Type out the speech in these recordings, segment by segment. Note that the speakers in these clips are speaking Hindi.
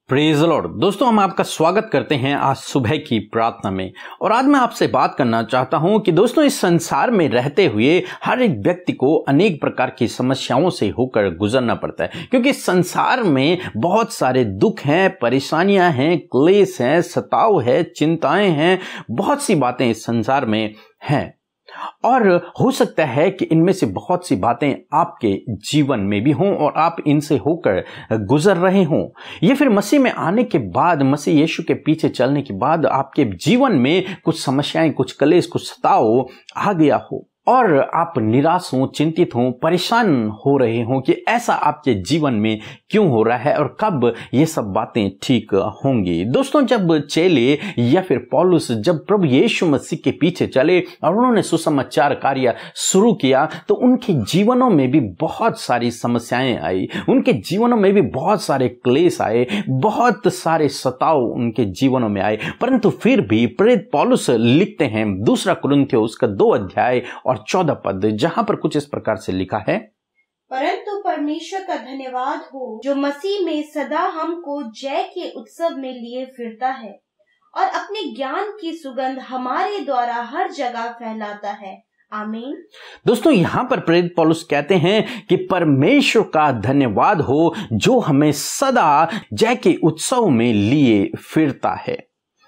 Praise the Lord. दोस्तों, हम आपका स्वागत करते हैं आज सुबह की प्रार्थना में। और आज मैं आपसे बात करना चाहता हूं कि दोस्तों, इस संसार में रहते हुए हर एक व्यक्ति को अनेक प्रकार की समस्याओं से होकर गुजरना पड़ता है, क्योंकि इस संसार में बहुत सारे दुख हैं, परेशानियां हैं, क्लेश हैं, सताव है, चिंताएं हैं, बहुत सी बातें इस संसार में हैं। और हो सकता है कि इनमें से बहुत सी बातें आपके जीवन में भी हों और आप इनसे होकर गुजर रहे हों। ये फिर मसीह में आने के बाद, मसीह यीशु के पीछे चलने के बाद आपके जीवन में कुछ समस्याएं, कुछ क्लेश, कुछ सताव आ गया हो और आप निराश हों, चिंतित हों, परेशान हो रहे हों कि ऐसा आपके जीवन में क्यों हो रहा है और कब ये सब बातें ठीक होंगी। दोस्तों, जब चेले या फिर पौलुस जब प्रभु यीशु मसीह के पीछे चले और उन्होंने सुसमाचार कार्य शुरू किया, तो उनके जीवनों में भी बहुत सारी समस्याएं आई, उनके जीवनों में भी बहुत सारे क्लेश आए, बहुत सारे सताव उनके जीवनों में आए। परंतु फिर भी प्रेरित पौलुस लिखते हैं 2 कुरिन्थियों उसका 2 अध्याय और 14 पद, जहां पर कुछ इस प्रकार से लिखा है, परंतु परमेश्वर का धन्यवाद हो जो मसीह में सदा हमको जय के उत्सव में लिए फिरता है और अपने ज्ञान की सुगंध हमारे द्वारा हर जगह फैलाता है। आमीन। दोस्तों, यहां पर प्रेरित पौलुस कहते हैं कि परमेश्वर का धन्यवाद हो जो हमें सदा जय के उत्सव में लिए फिरता है।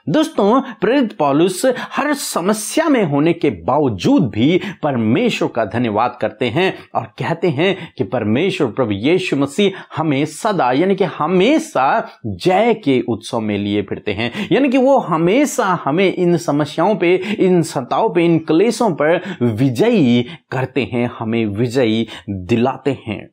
दोस्तों, प्रेरित पौलुस हर समस्या में होने के बावजूद भी परमेश्वर का धन्यवाद करते हैं और कहते हैं कि परमेश्वर प्रभु यीशु मसीह हमें सदा यानी कि हमेशा जय के उत्सव में लिए फिरते हैं, यानी कि वो हमेशा हमें इन समस्याओं पे, इन सताओं पे, इन क्लेशों पर विजयी करते हैं, हमें विजयी दिलाते हैं।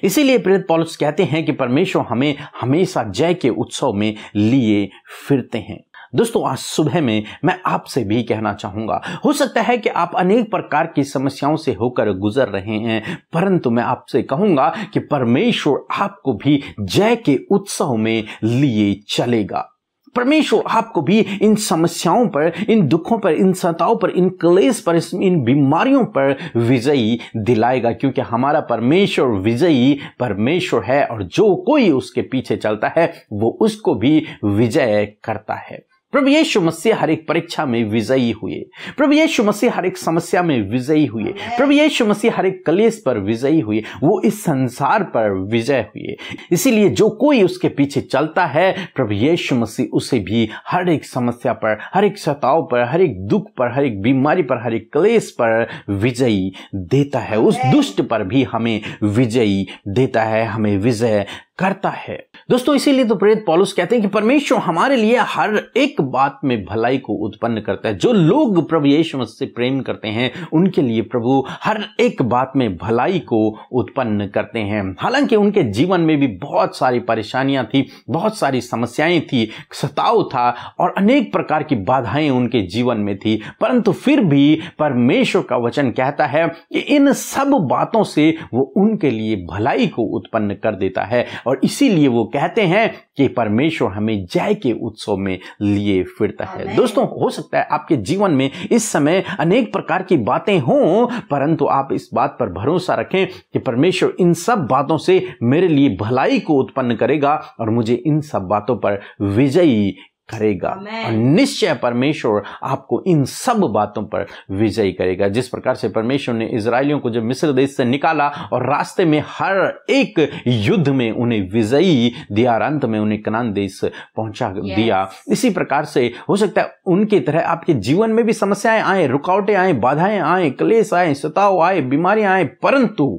इसीलिए प्रेरित पौलुस कहते हैं कि परमेश्वर हमें हमेशा जय के उत्सव में लिए फिरते हैं। दोस्तों, आज सुबह में मैं आपसे भी कहना चाहूंगा, हो सकता है कि आप अनेक प्रकार की समस्याओं से होकर गुजर रहे हैं, परंतु मैं आपसे कहूंगा कि परमेश्वर आपको भी जय के उत्सव में लिए चलेगा। परमेश्वर आपको भी इन समस्याओं पर, इन दुखों पर, इन सताओं पर, इन क्लेश पर, इन बीमारियों पर विजयी दिलाएगा, क्योंकि हमारा परमेश्वर विजयी परमेश्वर है और जो कोई उसके पीछे चलता है वो उसको भी विजय करता है। प्रभु यीशु मसीह हर एक परीक्षा में विजयी हुए, प्रभु यीशु मसीह हर एक समस्या में विजयी हुए, प्रभु यीशु मसीह हर एक क्लेश पर विजयी हुए, वो इस संसार पर विजय हुए। इसीलिए जो कोई उसके पीछे चलता है, प्रभु यीशु मसीह उसे भी हर एक समस्या पर, हर एक सताव पर, हर एक दुख पर, हर एक बीमारी पर, हर एक क्लेश पर विजयी देता है। उस दुष्ट पर भी हमें विजयी देता है, हमें विजय करता है। दोस्तों, इसीलिए तो प्रेरित पौलुस कहते हैं कि परमेश्वर हमारे लिए हर एक बात में भलाई को उत्पन्न करता है। जो लोग प्रभु यीशु मसीह से प्रेम करते हैं उनके लिए प्रभु हर एक बात में भलाई को उत्पन्न करते हैं। हालांकि उनके जीवन में भी बहुत सारी परेशानियां थी, बहुत सारी समस्याएं थी, सताव था और अनेक प्रकार की बाधाएं उनके जीवन में थी, परंतु फिर भी परमेश्वर का वचन कहता है कि इन सब बातों से वो उनके लिए भलाई को उत्पन्न कर देता है। और इसीलिए वो कहते हैं कि परमेश्वर हमें जय के उत्सव में लिए फिरता है। दोस्तों, हो सकता है आपके जीवन में इस समय अनेक प्रकार की बातें हों, परंतु आप इस बात पर भरोसा रखें कि परमेश्वर इन सब बातों से मेरे लिए भलाई को उत्पन्न करेगा और मुझे इन सब बातों पर विजयी करेगा। और निश्चय परमेश्वर आपको इन सब बातों पर विजयी करेगा। जिस प्रकार से परमेश्वर ने इजरायलियों को जब मिस्र देश से निकाला और रास्ते में हर एक युद्ध में उन्हें विजयी दिया और अंत में उन्हें कनान देश पहुंचा दिया, इसी प्रकार से हो सकता है उनकी तरह आपके जीवन में भी समस्याएं आए, रुकावटें आए, बाधाएं आए, क्लेश आए, सताव आए, बीमारियां आए, परंतु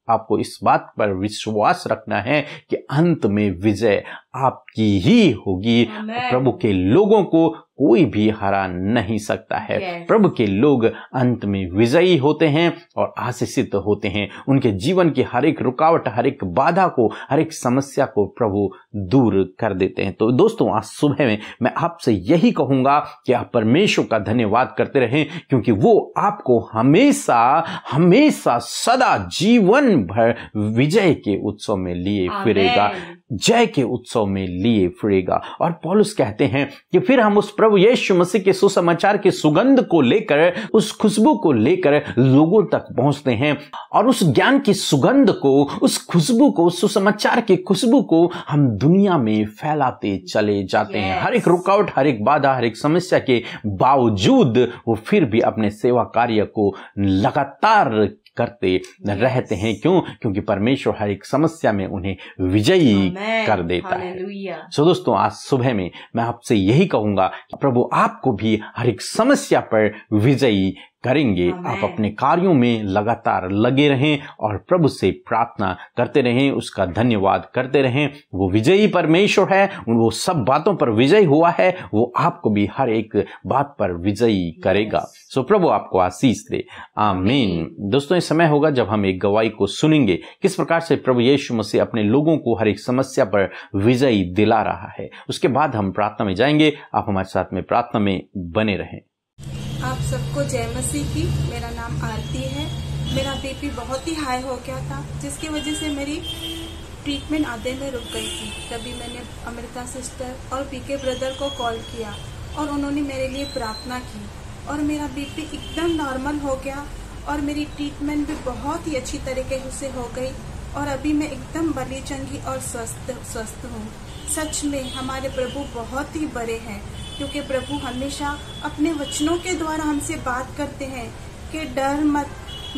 आपको इस बात पर विश्वास रखना है कि अंत में विजय आपकी ही होगी। प्रभु के लोगों को कोई भी हरा नहीं सकता है। प्रभु के लोग अंत में विजयी होते हैं और आशीषित होते हैं। उनके जीवन की हर एक रुकावट, हर एक बाधा को, हर एक समस्या को प्रभु दूर कर देते हैं। तो दोस्तों, आज सुबह में मैं आपसे यही कहूंगा कि आप परमेश्वर का धन्यवाद करते रहें, क्योंकि वो आपको हमेशा हमेशा सदा जीवन भर विजय के उत्सव में लिए फिरेगा, जय के उत्सव उत्सव में लिए फिरेगा। और पौलुस कहते हैं कि फिर हम उस प्रभु यीशु मसीह के सुसमाचार की सुगंध को लेकर, उस खुशबू को लेकर लोगों तक पहुंचते हैं, और उस ज्ञान की सुगंध को, उस खुशबू को, उस सुसमाचार की खुशबू को हम दुनिया में फैलाते चले जाते हैं। हर एक रुकावट, हर एक बाधा, हर एक समस्या के बावजूद वो फिर भी अपने सेवा कार्य को लगातार करते रहते हैं। क्यों? क्योंकि परमेश्वर हर एक समस्या में उन्हें विजयी कर देता है। सो दोस्तों, आज सुबह में मैं आपसे यही कहूंगा, प्रभु आपको भी हर एक समस्या पर विजयी करेंगे। आप अपने कार्यों में लगातार लगे रहें और प्रभु से प्रार्थना करते रहें, उसका धन्यवाद करते रहें। वो विजयी परमेश्वर है, वो सब बातों पर विजयी हुआ है, वो आपको भी हर एक बात पर विजयी करेगा। सो प्रभु आपको आशीष दे। आमीन। दोस्तों, इस समय होगा जब हम एक गवाही को सुनेंगे, किस प्रकार से प्रभु यीशु मसीह अपने लोगों को हर एक समस्या पर विजयी दिला रहा है। उसके बाद हम प्रार्थना में जाएंगे। आप हमारे साथ में प्रार्थना में बने रहें। आप सबको जय मसीह की। मेरा नाम आरती है। मेरा बीपी बहुत ही हाई हो गया था, जिसकी वजह से मेरी ट्रीटमेंट आधे में रुक गई थी। तभी मैंने अमृता सिस्टर और पीके ब्रदर को कॉल किया और उन्होंने मेरे लिए प्रार्थना की और मेरा बीपी एकदम नॉर्मल हो गया और मेरी ट्रीटमेंट भी बहुत ही अच्छी तरीके से हो गई और अभी मैं एकदम बली चंगी और स्वस्थ हूँ। सच में हमारे प्रभु बहुत ही बड़े हैं, क्योंकि प्रभु हमेशा अपने वचनों के द्वारा हमसे बात करते हैं कि डर मत,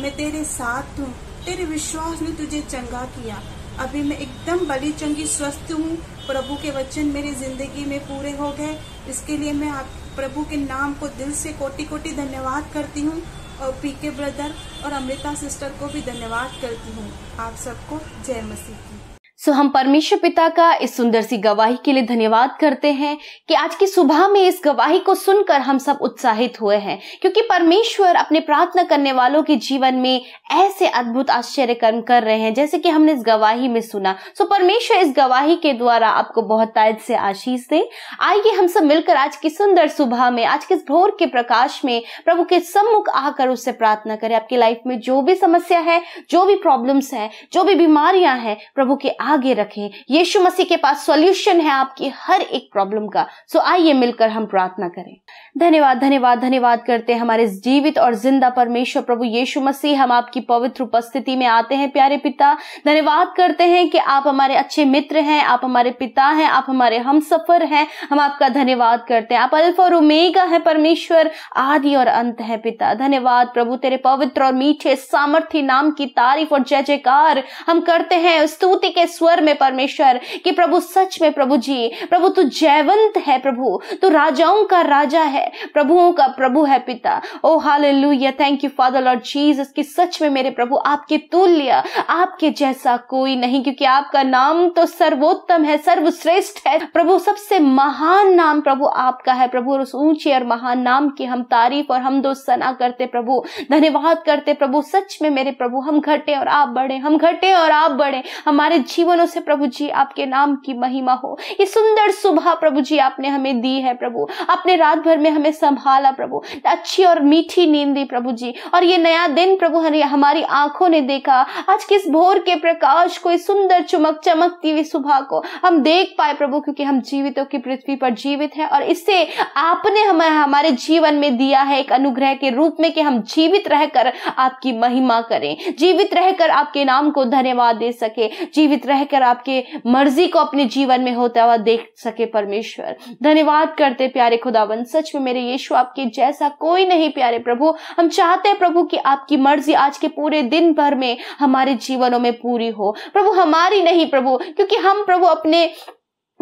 मैं तेरे साथ हूँ, तेरे विश्वास ने तुझे चंगा किया। अभी मैं एकदम बड़ी चंगी स्वस्थ हूँ। प्रभु के वचन मेरी जिंदगी में पूरे हो गए। इसके लिए मैं आप प्रभु के नाम को दिल से कोटि कोटि धन्यवाद करती हूँ और पीके ब्रदर और अमृता सिस्टर को भी धन्यवाद करती हूँ। आप सबको जय मसीह की। हम परमेश्वर पिता का इस सुंदर सी गवाही के लिए धन्यवाद करते हैं कि आज की सुबह में इस गवाही को सुनकर हम सब उत्साहित हुए हैं, क्योंकि परमेश्वर अपने प्रार्थना करने वालों के जीवन में ऐसे अद्भुत आश्चर्य कर्म कर रहे हैं, जैसे कि हमने इस गवाही में सुना। परमेश्वर इस गवाही के द्वारा आपको बहुत ताज से आशीष दे। आइए हम सब मिलकर आज की सुंदर सुबह में, आज के भोर के प्रकाश में प्रभु के सम्मुख आकर उससे प्रार्थना करें। आपकी लाइफ में जो भी समस्या है, जो भी प्रॉब्लम्स है, जो भी बीमारियां हैं, प्रभु के आगे रखें। यीशु मसीह के पास सॉल्यूशन है आपकी हर एक प्रॉब्लम का। आइए मिलकर हम प्रार्थना करें। धन्यवाद धन्यवाद धन्यवाद करते हैं हमारे जीवित और जिंदा परमेश्वर प्रभु यीशु मसीह। हम आपकी पवित्र उपस्थिति में आते हैं प्यारे पिता। धन्यवाद करते हैं कि आप हमारे अच्छे मित्र हैं, आप हमारे पिता हैं, आप हमारे हमसफर हैं। हम आपका धन्यवाद करते हैं। आप अल्फा और ओमेगा है परमेश्वर, आदि और अंत है पिता। धन्यवाद प्रभु, तेरे पवित्र और मीठे सामर्थी नाम की तारीफ और जय जयकार हम करते हैं स्तुति के स्वर में परमेश्वर कि प्रभु सच में प्रभु जी, प्रभु तू जयवंत है, प्रभु तू राजाओं का राजा है, प्रभुओं का प्रभु है पिता। O hallelujah, thank you Father Lord Jesus कि सच में मेरे प्रभु आपके तुल्य, आपके जैसा कोई नहीं, क्योंकि आपका नाम तो सर्वोत्तम है, सर्वश्रेष्ठ है प्रभु। सबसे महान नाम प्रभु आपका है प्रभु। उस ऊंचे और महान नाम की हम तारीफ और हम दो सना करते प्रभु, धन्यवाद करते प्रभु। सच में मेरे प्रभु हम घटे और आप बढ़े, हम घटे और आप बढ़े हमारे जीवनों से प्रभु जी। आपके नाम की महिमा हो। ये सुंदर सुबह प्रभु जी आपने हमें दी है प्रभु, आपने रात भर में हमें संभाला प्रभु, अच्छी और मीठी नींद दी प्रभु जी, और ये नया दिन प्रभु हमारी आंखों ने देखा। आज किस भोर के प्रकाश को, इस सुंदर चमकती हुई सुबह को हम देख पाए प्रभु, क्योंकि हम जीवितों की पृथ्वी पर जीवित हैं और इससे आपने हमारे जीवन में दिया है एक अनुग्रह के रूप में कि हम जीवित रहकर आपकी महिमा करें, जीवित रहकर आपके नाम को धन्यवाद दे सके, जीवित रहकर आपके मर्जी को अपने जीवन में होता हुआ देख सके परमेश्वर। धन्यवाद करते प्यारे खुदावन, सच में मेरे यीशु आपके जैसा कोई नहीं प्यारे प्रभु। हम चाहते हैं प्रभु कि आपकी मर्जी आज के पूरे दिन भर में हमारे जीवनों में पूरी हो प्रभु, हमारी नहीं प्रभु, क्योंकि हम प्रभु अपने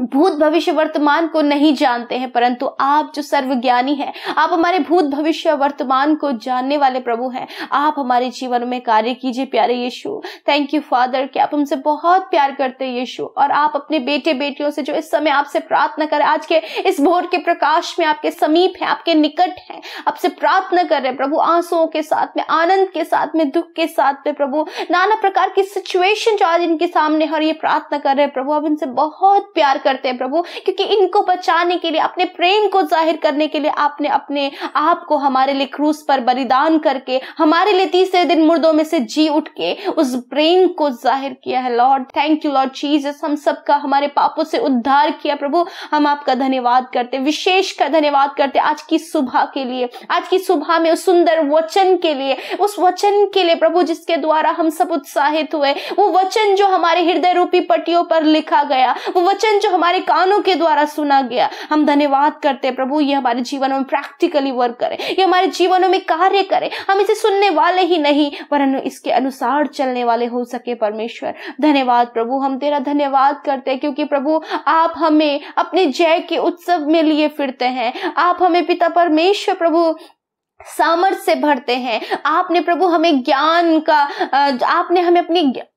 भूत भविष्य वर्तमान को नहीं जानते हैं, परंतु आप जो सर्वज्ञानी हैं, आप हमारे भूत भविष्य वर्तमान को जानने वाले प्रभु हैं। आप हमारे जीवन में कार्य कीजिए प्यारे यीशु। थैंक यू फादर कि आप हमसे बहुत प्यार करते हैं यीशु, और आप अपने बेटे बेटियों से जो इस समय आपसे प्रार्थना करें, आज के इस भोर के प्रकाश में आपके समीप है, आपके निकट है, आपसे प्रार्थना कर रहे प्रभु, आंसुओं के साथ में, आनंद के साथ में, दुख के साथ में प्रभु, नाना प्रकार की सिचुएशन जो आज इनके सामने है और ये प्रार्थना कर रहे प्रभु, आप इनसे बहुत प्यार करते हैं प्रभु, क्योंकि इनको बचाने के लिए, अपने प्रेम को जाहिर करने के लिए आपने अपने आप को हमारे लिए क्रूस पर बलिदान करके हमारे लिए तीसरे दिन मुर्दों में से जी उठ के उस प्रेम को जाहिर किया है। Lord thank you Lord Jesus, हम सबका हमारे पापों से उद्धार किया प्रभु। हम आपका धन्यवाद करते, विशेष का धन्यवाद करते आज की सुबह के लिए, आज की सुबह में उस सुंदर वचन के लिए, उस वचन के लिए प्रभु जिसके द्वारा हम सब उत्साहित हुए, वो वचन जो हमारे हृदय रूपी पट्टियों पर लिखा गया, वो वचन जो हमारे कानों के द्वारा सुना गया। हम धन्यवाद करते प्रभु, ये हमारे जीवनों में प्रैक्टिकली वर्क करे, ये हमारे जीवनों में कार्य करे। हम इसे सुनने वाले ही नहीं वरन इसके अनुसार चलने वाले हो सके। परमेश्वर धन्यवाद प्रभु, हम तेरा धन्यवाद करते हैं क्योंकि प्रभु आप हमें अपने जय के उत्सव में लिए फिरते हैं। आप हमें पिता परमेश्वर प्रभु सामर्थ से भरते हैं। आपने प्रभु हमें ज्ञान का, आपने हमें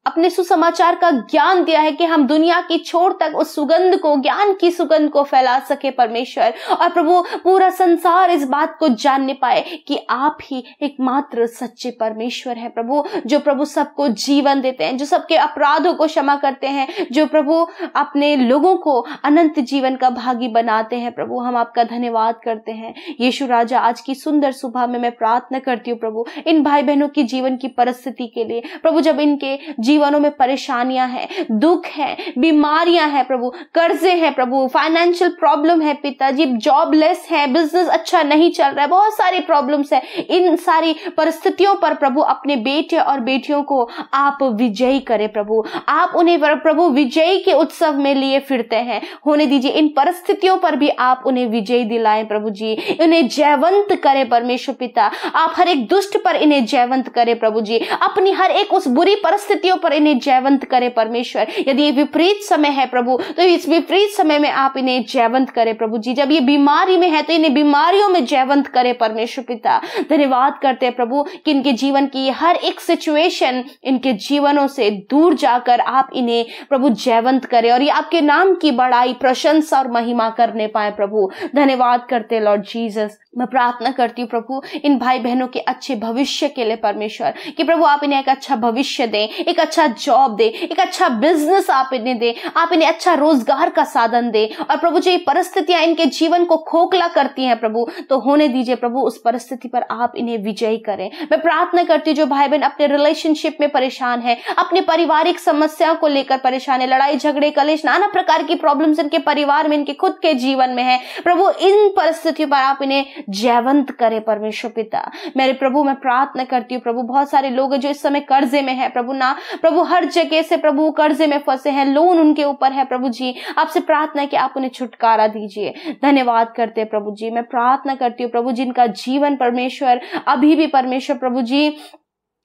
अपने सुसमाचार का ज्ञान दिया है कि हम दुनिया की छोर तक उस सुगंध को, ज्ञान की सुगंध को फैला सके परमेश्वर। और प्रभु पूरा संसार इस बात को जानने पाए कि आप ही एकमात्र सच्चे परमेश्वर हैं प्रभु, जो प्रभु सबको जीवन देते हैं, जो सबके अपराधों को क्षमा करते हैं, जो प्रभु अपने लोगों को अनंत जीवन का भागी बनाते हैं। प्रभु हम आपका धन्यवाद करते हैं। यीशु राजा आज की सुंदर सुबह में मैं प्रार्थना करती हूँ प्रभु इन भाई बहनों की जीवन की परिस्थिति के लिए प्रभु, जब इनके जीवनों में परेशानियां हैं, दुख है, बीमारियां हैं प्रभु, कर्जे हैं प्रभु, फाइनेंशियल प्रॉब्लम है पिताजी, जॉबलेस है, बिजनेस अच्छा नहीं चल रहा है, बहुत सारी प्रॉब्लम्स है। इन सारी परिस्थितियों पर प्रभु अपने बेटे और बेटियों को आप विजयी करें प्रभु। आप उन्हें प्रभु विजयी के उत्सव में लिए फिरते हैं, होने दीजिए इन परिस्थितियों पर भी आप उन्हें विजयी दिलाएं प्रभु जी, उन्हें जयवंत करें परमेश्वर पिता। आप हर एक दुष्ट पर इन्हें जयवंत करें प्रभु जी, अपनी हर एक उस बुरी परिस्थितियों पर इन्हें जयवंत करें परमेश्वर। यदि ये विपरीत समय है प्रभु तो इस विपरीत समय में आप इन्हें जयवंत करें प्रभु जी। जब ये बीमारी में है तो इन्हें बीमारियों में जयवंत करें परमेश्वर पिता। धन्यवाद करते हैं प्रभु कि इनके जीवन की हर एक सिचुएशन इनके जीवनों से दूर जाकर आप इन्हें प्रभु जयवंत करें और ये आपके नाम की बड़ाई, प्रशंसा और महिमा करने पाए प्रभु। धन्यवाद करते लॉर्ड जीसस। मैं प्रार्थना करती हूँ प्रभु इन भाई बहनों के अच्छे भविष्य के लिए परमेश्वर, कि प्रभु आप इन्हें एक अच्छा भविष्य दें, एक अच्छा जॉब दें, एक अच्छा बिजनेस आप इन्हें दें, आप इन्हें अच्छा रोजगार का साधन दें। और प्रभु जो ये परिस्थितियां इनके जीवन को खोखला करती हैं प्रभु, तो होने दीजिए प्रभु उस परिस्थिति पर आप इन्हें विजयी करें। मैं प्रार्थना करती हूँ जो भाई बहन अपने रिलेशनशिप में परेशान है, अपने पारिवारिक समस्याओं को लेकर परेशान है, लड़ाई झगड़े कलेश नाना प्रकार की प्रॉब्लम्स इनके परिवार में, इनके खुद के जीवन में है प्रभु, इन परिस्थितियों पर आप इन्हें जयवंत करे परमेश्वर पिता। मेरे प्रभु मैं प्रार्थना करती हूँ प्रभु बहुत सारे लोग हैं जो इस समय कर्जे में है प्रभु, ना प्रभु हर जगह से प्रभु कर्जे में फंसे हैं, लोन उनके ऊपर है प्रभु जी। आपसे प्रार्थना है कि आप उन्हें छुटकारा दीजिए। धन्यवाद करते हैं प्रभु जी। मैं प्रार्थना करती हूँ प्रभु जिनका जीवन परमेश्वर अभी भी परमेश्वर प्रभु जी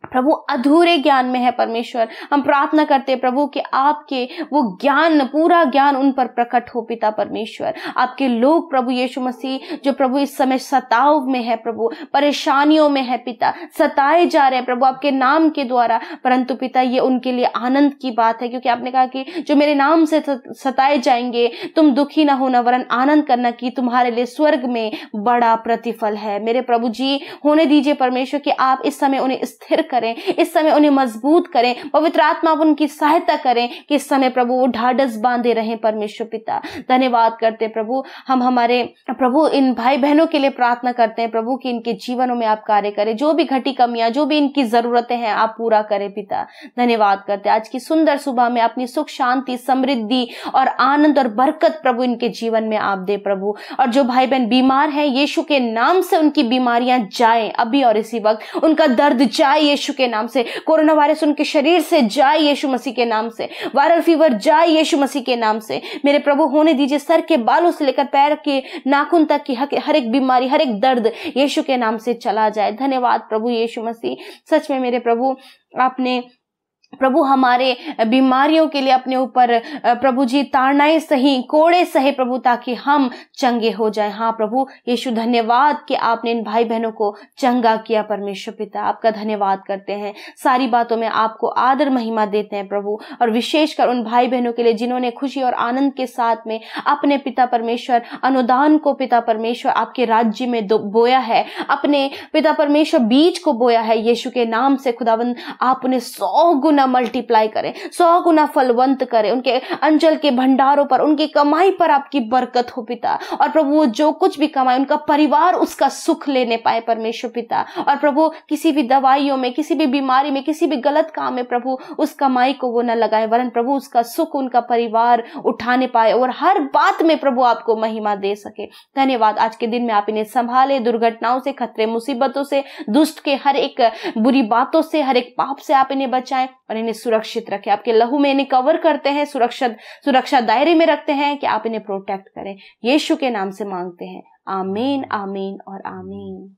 प्रभु अधूरे ज्ञान में है परमेश्वर, हम प्रार्थना करते हैं प्रभु कि आपके वो ज्ञान, पूरा ज्ञान उन पर प्रकट हो पिता परमेश्वर। आपके लोग प्रभु यीशु मसीह जो प्रभु इस समय सताव में है प्रभु, परेशानियों में है पिता, सताए जा रहे हैं प्रभु आपके नाम के द्वारा, परंतु पिता ये उनके लिए आनंद की बात है, क्योंकि आपने कहा कि जो मेरे नाम से सताए जाएंगे तुम दुखी ना होना वरन आनंद करना कि तुम्हारे लिए स्वर्ग में बड़ा प्रतिफल है। मेरे प्रभु जी होने दीजिए परमेश्वर कि आप इस समय उन्हें स्थिर करें, इस समय उन्हें मजबूत करें, पवित्र आत्मा उनकी सहायता करें कि इस समय प्रभु वो ढाढ़स बांधे रहें परमेश्वर पिता। धन्यवाद करते प्रभु, हम हमारे प्रभु इन भाई बहनों के लिए प्रार्थना करते हैं प्रभु कि इनके जीवनों में आप कार्य करें, जो भी घटी कमियां, जो भी इनकी जरूरतें हैं आप पूरा करें पिता। धन्यवाद करते आज की सुंदर सुबह में अपनी सुख शांति समृद्धि और आनंद और बरकत प्रभु इनके जीवन में आप दे प्रभु। और जो भाई बहन बीमार हैं यीशु के नाम से उनकी बीमारियां जाए अभी और इसी वक्त, उनका दर्द जाए यीशु के नाम से, कोरोना वायरस उनके शरीर से जाए यीशु मसीह के नाम से, वायरल फीवर जाए यीशु मसीह के नाम से। मेरे प्रभु होने दीजिए सर के बालों से लेकर पैर के नाखून तक की हर एक बीमारी, हर एक दर्द यीशु के नाम से चला जाए। धन्यवाद प्रभु यीशु मसीह। सच में मेरे प्रभु आपने प्रभु हमारे बीमारियों के लिए अपने ऊपर प्रभु जी ताड़नाएं सही, कोड़े सहे प्रभु, ताकि हम चंगे हो जाएं। हाँ प्रभु यीशु धन्यवाद कि आपने इन भाई बहनों को चंगा किया परमेश्वर पिता। आपका धन्यवाद करते हैं, सारी बातों में आपको आदर महिमा देते हैं प्रभु। और विशेषकर उन भाई बहनों के लिए जिन्होंने खुशी और आनंद के साथ में अपने पिता परमेश्वर अनुदान को पिता परमेश्वर आपके राज्य में बोया है, अपने पिता परमेश्वर बीज को बोया है यीशु के नाम से खुदावंद आप उन्हें 100 गुना गुना मल्टीप्लाई करें, 100 गुना फलवंत करें, उनके अंचल के भंडारों पर, उनकी कमाई पर आपकी बरकत हो पिता। और प्रभु वो जो कुछ भी कमाए उनका परिवार उसका सुख लेने पाए परमेश्वर पिता। और प्रभु किसी भी दवाइयों में, किसी भी बीमारी में, किसी भी गलत काम में प्रभु उस कमाई को वो न लगाए, वरन प्रभु उसका सुख उनका परिवार उठाने पाए और हर बात में प्रभु आपको महिमा दे सके। धन्यवाद, आज के दिन में आप इन्हें संभाले, दुर्घटनाओं से, खतरे मुसीबतों से, दुष्ट के हर एक बुरी बातों से, हर एक पाप से आप इन्हें बचाएं और इन्हें सुरक्षित रखें। आपके लहू में इन्हें कवर करते हैं, सुरक्षा दायरे में रखते हैं कि आप इन्हें प्रोटेक्ट करें। यीशु के नाम से मांगते हैं, आमीन, आमीन और आमीन।